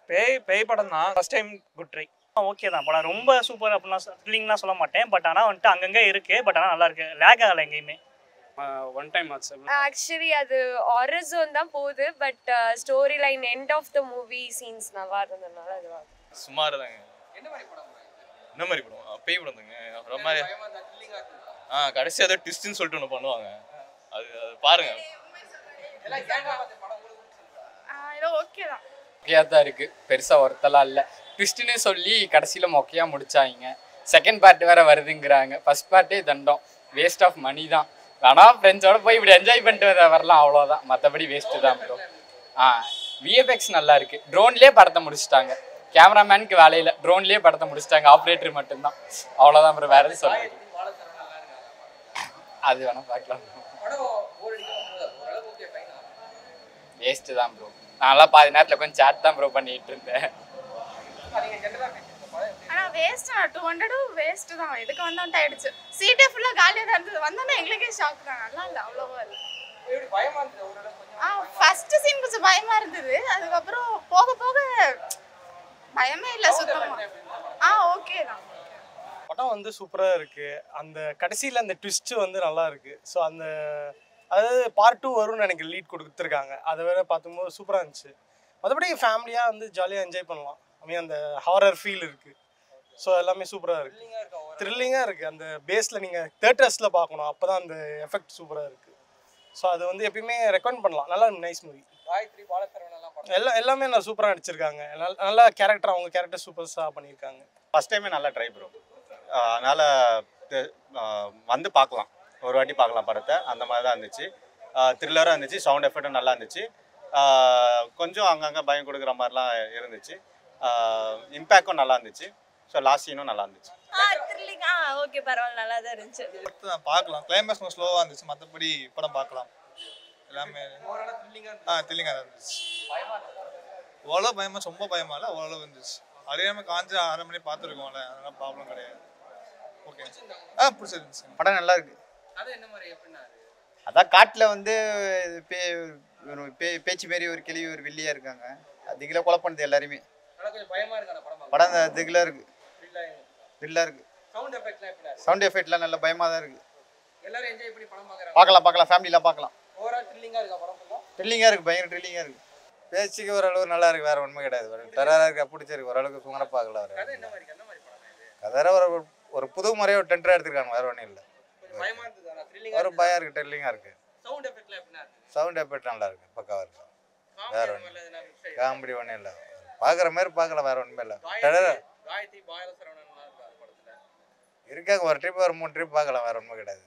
பேய் பேய் படம் தான் first time good try. Okay தான் படம் ரொம்ப சூப்பர் அப்படின்னா த்ரில்லிங்லாம் சொல்ல மாட்டேன். பட் ஆனால் வந்துட்டு அங்கங்கே இருக்குது. பட் ஆனால் நல்லா இருக்கு, லேக் ஆகலை எங்கேயுமே. ஒன் டைம் ஆச்சு. ஆக்சுவலி அது ஹாரர் ஜோன் தான் போகுது. But story line end of the movie scenes நல்லா இருந்ததுனால அது சுமார் தாங்க. என்ன மாதிரி படம்? பேய் படம் தாங்க. ஒரு மாதிரி கடைசி அதை ட்விஸ்ட்னு சொல்லிட்டு ஒன்று பண்ணுவாங்க. அது பாருங்க. ஓகே தான். மொக்கையாக தான் இருக்குது, பெருசாக ஒருத்தலாம் இல்லை. ட்விஸ்ட்டுன்னு சொல்லி கடைசியில் மொக்கையாக முடிச்சாங்க. செகண்ட் பார்ட் வேறு வருதுங்கிறாங்க. ஃபர்ஸ்ட் பார்ட்டே தண்டம், வேஸ்ட் ஆஃப் மணி தான். ஆனால் ஃப்ரெண்ட்ஸோட போய் இப்படி என்ஜாய் பண்ணிட்டு வரலாம், அவ்வளோதான். மற்றபடி வேஸ்ட்டு தான் ப்ரோ. விஎஃப்எக்ஸ் நல்லா இருக்குது. ட்ரோன்லேயே படத்தை முடிச்சிட்டாங்க. கேமராமேனுக்கு வேலையில், ட்ரோன்லேயே படத்தை முடிச்சிட்டாங்க. ஆப்ரேட்டர் மட்டும்தான், அவ்வளோதான் ப்ரோ. வேறு எதுவும் சொல்லுங்கள், அது வேணால் பார்க்கலாம். வேஸ்ட்டு தான் ப்ரோ. நான்லாம் பாதி நேரத்தில் கொஞ்சம் சேட் தான் ப்ரோ பண்ணிட்டு இருந்தேன். ஆனால் வேஸ்ட் 200 வேஸ்ட் தான். எதுக்கு வந்தோன்ட்டு ஆயிடுச்சு. சீட்டே ஃபுல்லாக காலியாக தான் இருந்தது. வந்தோன்னா எங்களுக்கே ஷாக் தான். நல்லா இல்லை, அவ்வளோவா இல்லை. ஃபர்ஸ்ட் சீன் கொஞ்சம் பயமாக இருந்தது. அதுக்கப்புறம் போக போக பயமே இல்லை சுத்தமாக. ஓகே தான். படம் வந்து சூப்பராக இருக்குது. அந்த கடைசியில் அந்த ட்விஸ்ட்டு வந்து நல்லா இருக்குது. ஸோ அந்த அதாவது பார்ட் 2 வரும்னு எனக்கு லீட் கொடுத்துருக்காங்க. அதை வேற பார்க்கும்போது சூப்பராக இருந்துச்சு. மற்றபடி ஃபேமிலியாக வந்து ஜாலியாக என்ஜாய் பண்ணலாம். அந்த ஹாரர் ஃபீல் இருக்குது. ஸோ எல்லாமே சூப்பராக இருக்குது, த்ரில்லிங்காக இருக்குது. அந்த பேஸில் நீங்கள் தேட்டர்ஸில் பார்க்கணும், அப்போ தான் அந்த எஃபெக்ட் சூப்பராக இருக்குது. ஸோ அது வந்து எப்பயுமே ரெக்கமெண்ட் பண்ணலாம். நல்லா நைஸ் மூவி. எல்லாமே நல்லா சூப்பராக நடிச்சிருக்காங்க. நல்லா கேரக்டர், அவங்க கேரக்டர் சூப்பர்ஸாக பண்ணியிருக்காங்க. ஃபர்ஸ்ட் டைமே நல்லா ட்ரை ப்ரோ. அதனால் வந்து பார்க்கலாம், ஒரு வாட்டி பார்க்கலாம் படத்தை. அந்த மாதிரி தான் இருந்துச்சு. த்ரில்லராக இருந்துச்சு, சவுண்ட் எஃபெக்டும் நல்லா இருந்துச்சு. கொஞ்சம் அங்கங்கே பயம் கொடுக்குற மாதிரிலாம் இருந்துச்சு. இம்பேக்டும் நல்லா இருந்துச்சு. ஸோ லாஸ்ட் சீனும் நல்லா இருந்துச்சு. ஓகே, பரவாயில்ல, நல்லா தான் இருந்துச்சு. பார்க்கலாம். கிளைமேக்ஸ் கொஞ்சம் ஸ்லோவாக இருந்துச்சு, மற்றபடி படம் பார்க்கலாம். எல்லாமே த்ரில்லிங்காக தான் இருந்துச்சு. ஓரளவு பயமா, ரொம்ப பயமா இல்லை, ஓரளவு இருந்துச்சு. அதே நம்ம காஞ்சி 6 மணி பார்த்துருக்கோம்ல, அதெல்லாம் ப்ராப்ளம் கிடையாது. ஓகே, பிடிச்சிருந்துச்சு. படம் நல்லா இருக்கு. அதான் காட்டில் வந்து பேச்சு மாரி ஒரு கிளவி ஒரு வில்லியா இருக்காங்க. அதுக்குள்ள கொலை பண்ணுது எல்லாருமே. படம் அதுக்குள்ள இருக்கு, த்ரில்லா இருக்கு. சவுண்ட் எஃபெக்ட்லாம் நல்ல பயமாக தான் இருக்கு. பார்க்கலாம், ஃபேமிலிலாம் பார்க்கலாம். த்ரில்லிங்காக இருக்கு, பயங்கர த்ரில்லிங்காக இருக்கு. பேச்சுக்கு ஓரளவு நல்லா இருக்கு, வேற ஒன்றுமே கிடையாது. டெரராக இருக்கு, பிடிச்சிருக்கு, ஓரளவுக்கு சுங்கன பார்க்கலாம். கதை ஒரு புது முறையாக ஒரு டென்டராக எடுத்துருக்காங்க, வேற ஒன்றும் இல்லை. ஒரு பயம் இருக்கு, த்ரில்லிங்காக இருக்கு. சவுண்ட் எஃபெக்ட் நல்லா இருக்கு, பக்காவாக இருக்கு. வேற ஒன்றும் காமெடி ஒன்றும் இல்லை, பார்க்குற மாதிரி பார்க்கலாம், வேற ஒன்றுமே இல்லை. டெரர் இருக்காங்க, ஒரு ட்ரிப் ஒரு 3 ட்ரிப் பார்க்கலாம், வேற ஒன்றுமே கிடையாது.